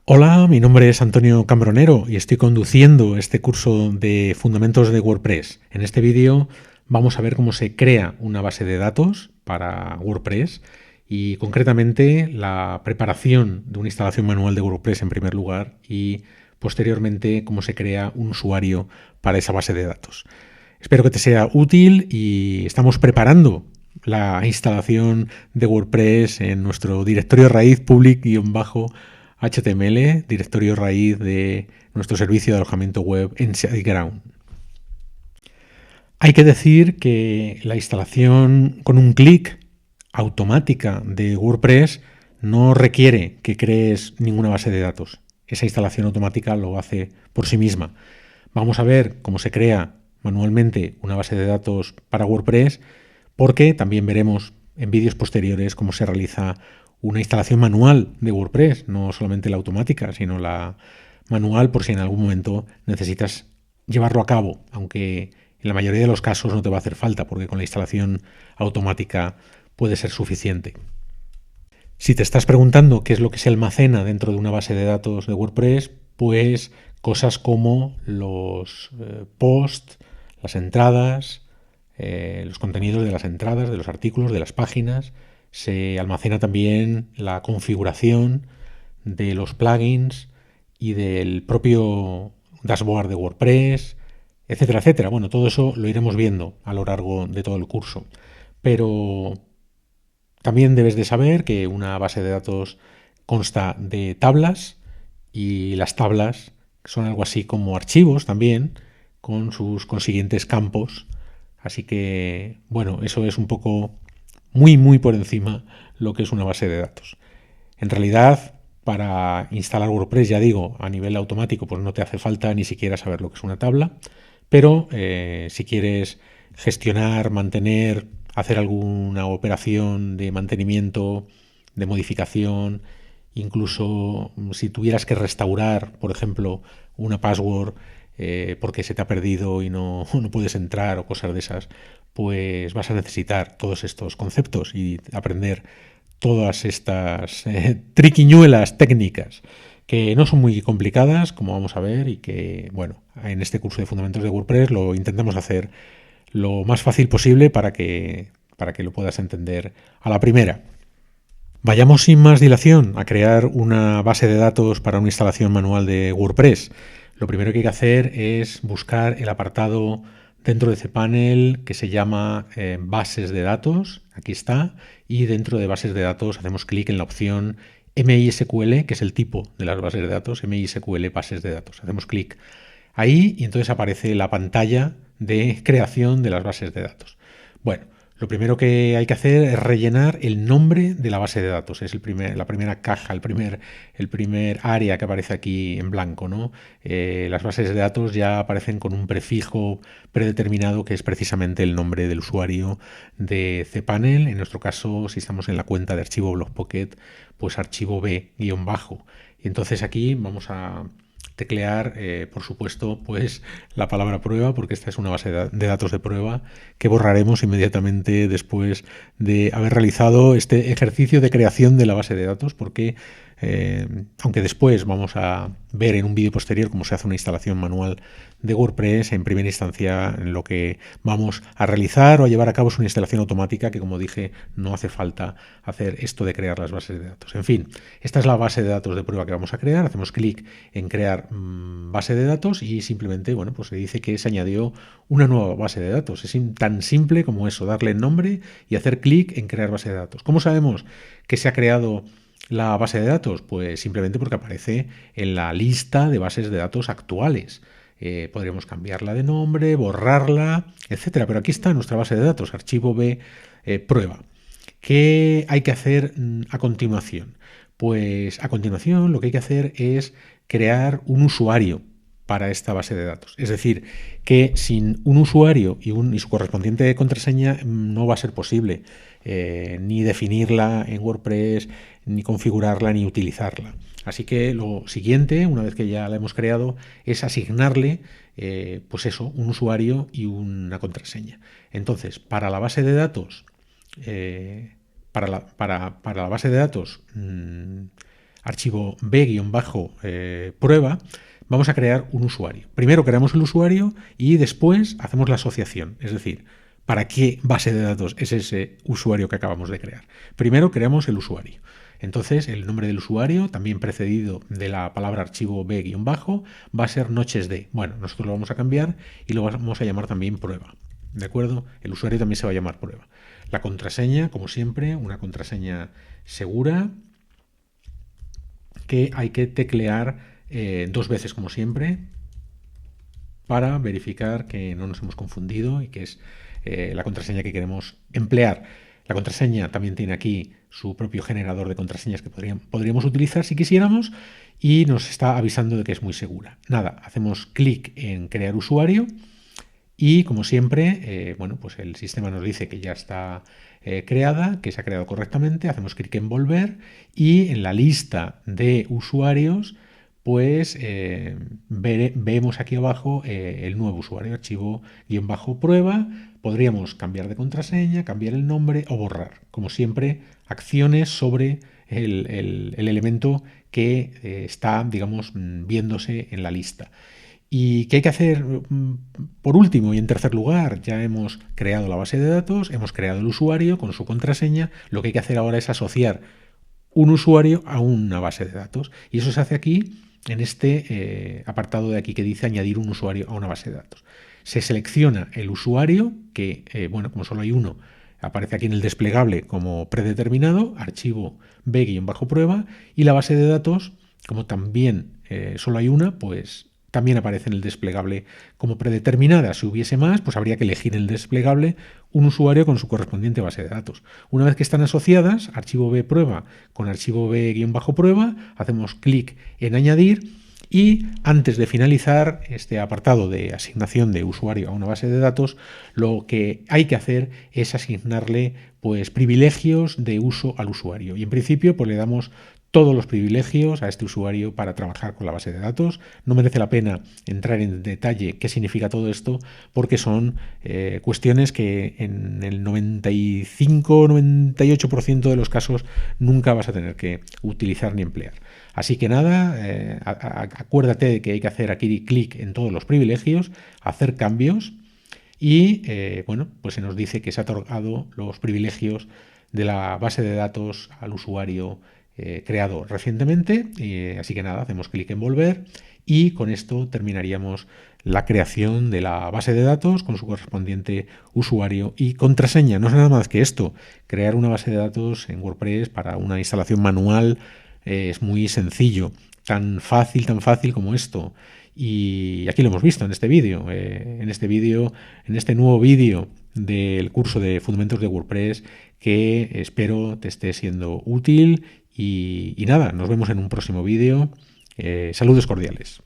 Hola, mi nombre es Antonio Cambronero y estoy conduciendo este curso de Fundamentos de WordPress. En este vídeo vamos a ver cómo se crea una base de datos para WordPress y concretamente la preparación de una instalación manual de WordPress en primer lugar y posteriormente cómo se crea un usuario para esa base de datos. Espero que te sea útil y estamos preparando la instalación de WordPress en nuestro directorio raíz public-html, directorio raíz de nuestro servicio de alojamiento web en SiteGround. Hay que decir que la instalación con un clic automática de WordPress no requiere que crees ninguna base de datos. Esa instalación automática lo hace por sí misma. Vamos a ver cómo se crea manualmente una base de datos para WordPress, porque también veremos en vídeos posteriores cómo se realiza una instalación manual de WordPress, no solamente la automática, sino la manual por si en algún momento necesitas llevarlo a cabo, aunque en la mayoría de los casos no te va a hacer falta, porque con la instalación automática puede ser suficiente. Si te estás preguntando qué es lo que se almacena dentro de una base de datos de WordPress, pues cosas como los posts, las entradas, los contenidos de las entradas, de los artículos, de las páginas. Se almacena también la configuración de los plugins y del propio dashboard de WordPress, etcétera, etcétera. Bueno, todo eso lo iremos viendo a lo largo de todo el curso. Pero también debes de saber que una base de datos consta de tablas y las tablas son algo así como archivos también, con sus consiguientes campos. Así que, bueno, eso es un poco muy por encima lo que es una base de datos. En realidad, para instalar WordPress, ya digo, a nivel automático, pues no te hace falta ni siquiera saber lo que es una tabla, pero si quieres gestionar, mantener, hacer alguna operación de mantenimiento, de modificación, incluso si tuvieras que restaurar, por ejemplo, una password porque se te ha perdido y no puedes entrar o cosas de esas, pues vas a necesitar todos estos conceptos y aprender todas estas triquiñuelas técnicas que no son muy complicadas, como vamos a ver, y que, bueno, en este curso de Fundamentos de WordPress lo intentamos hacer lo más fácil posible para que lo puedas entender a la primera. Vayamos sin más dilación a crear una base de datos para una instalación manual de WordPress. Lo primero que hay que hacer es buscar el apartado dentro de cPanel que se llama bases de datos. Aquí está. Y dentro de bases de datos hacemos clic en la opción MySQL, que es el tipo de las bases de datos, MySQL bases de datos. Hacemos clic ahí y entonces aparece la pantalla de creación de las bases de datos. Bueno, lo primero que hay que hacer es rellenar el nombre de la base de datos. Es la primera caja, el primer área que aparece aquí en blanco, ¿no? Las bases de datos ya aparecen con un prefijo predeterminado que es precisamente el nombre del usuario de cPanel. En nuestro caso, si estamos en la cuenta de archivo BlogPocket, pues archivo B-bajo. Y entonces aquí vamos a teclear, por supuesto, pues la palabra prueba, porque esta es una base de datos de prueba que borraremos inmediatamente después de haber realizado este ejercicio de creación de la base de datos, porque aunque después vamos a ver en un vídeo posterior cómo se hace una instalación manual de WordPress, en primera instancia lo que vamos a realizar o a llevar a cabo es una instalación automática que, como dije, no hace falta hacer esto de crear las bases de datos. En fin, esta es la base de datos de prueba que vamos a crear. Hacemos clic en crear base de datos y simplemente, bueno, pues se dice que se añadió una nueva base de datos. Es tan simple como eso, darle nombre y hacer clic en crear base de datos. ¿Cómo sabemos que se ha creado la base de datos? Pues simplemente porque aparece en la lista de bases de datos actuales. Podríamos cambiarla de nombre, borrarla, etcétera. Pero aquí está nuestra base de datos, archivo B prueba. ¿Qué hay que hacer a continuación? Pues a continuación lo que hay que hacer es crear un usuario para esta base de datos. Es decir, que sin un usuario y su correspondiente contraseña no va a ser posible ni definirla en WordPress, ni configurarla, ni utilizarla. Así que lo siguiente, una vez que ya la hemos creado, es asignarle pues eso, un usuario y una contraseña. Entonces, para la base de datos, para la base de datos archivo b-prueba, vamos a crear un usuario. Primero creamos el usuario y después hacemos la asociación, es decir, ¿para qué base de datos es ese usuario que acabamos de crear? Primero creamos el usuario. Entonces el nombre del usuario, también precedido de la palabra archivo b-, va a ser noches de. Bueno, nosotros lo vamos a cambiar y lo vamos a llamar también prueba. ¿De acuerdo? El usuario también se va a llamar prueba. La contraseña, como siempre, una contraseña segura que hay que teclear 2 veces, como siempre, para verificar que no nos hemos confundido y que es la contraseña que queremos emplear. La contraseña también tiene aquí su propio generador de contraseñas que podríamos utilizar si quisiéramos y nos está avisando de que es muy segura. Nada, hacemos clic en crear usuario y como siempre, bueno, pues el sistema nos dice que ya está creada, que se ha creado correctamente, hacemos clic en volver y en la lista de usuarios pues vemos aquí abajo el nuevo usuario, archivo-prueba. Podríamos cambiar de contraseña, cambiar el nombre o borrar. Como siempre, acciones sobre el elemento que está, digamos, viéndose en la lista. ¿Y qué hay que hacer por último y en tercer lugar? Ya hemos creado la base de datos, hemos creado el usuario con su contraseña. Lo que hay que hacer ahora es asociar un usuario a una base de datos. Y eso se hace aquí en este apartado de aquí que dice añadir un usuario a una base de datos. Se selecciona el usuario, que bueno, como solo hay uno, aparece aquí en el desplegable como predeterminado, archivo b-prueba, y la base de datos, como también solo hay una, pues también aparece en el desplegable como predeterminada. Si hubiese más, pues habría que elegir en el desplegable un usuario con su correspondiente base de datos. Una vez que están asociadas, archivo b-prueba con archivo b-prueba, hacemos clic en añadir y antes de finalizar este apartado de asignación de usuario a una base de datos, lo que hay que hacer es asignarle pues privilegios de uso al usuario. Y en principio pues le damos todos los privilegios a este usuario para trabajar con la base de datos. No merece la pena entrar en detalle qué significa todo esto porque son cuestiones que en el 95-98% de los casos nunca vas a tener que utilizar ni emplear. Así que nada, acuérdate de que hay que hacer aquí clic en todos los privilegios, hacer cambios y bueno, pues se nos dice que se ha otorgado los privilegios de la base de datos al usuario creado recientemente, así que nada, hacemos clic en volver y con esto terminaríamos la creación de la base de datos con su correspondiente usuario y contraseña. No es nada más que esto, crear una base de datos en WordPress para una instalación manual es muy sencillo, tan fácil como esto. Y aquí lo hemos visto en este vídeo, en este nuevo vídeo del curso de Fundamentos de WordPress que espero te esté siendo útil y nada, nos vemos en un próximo vídeo. Saludos cordiales.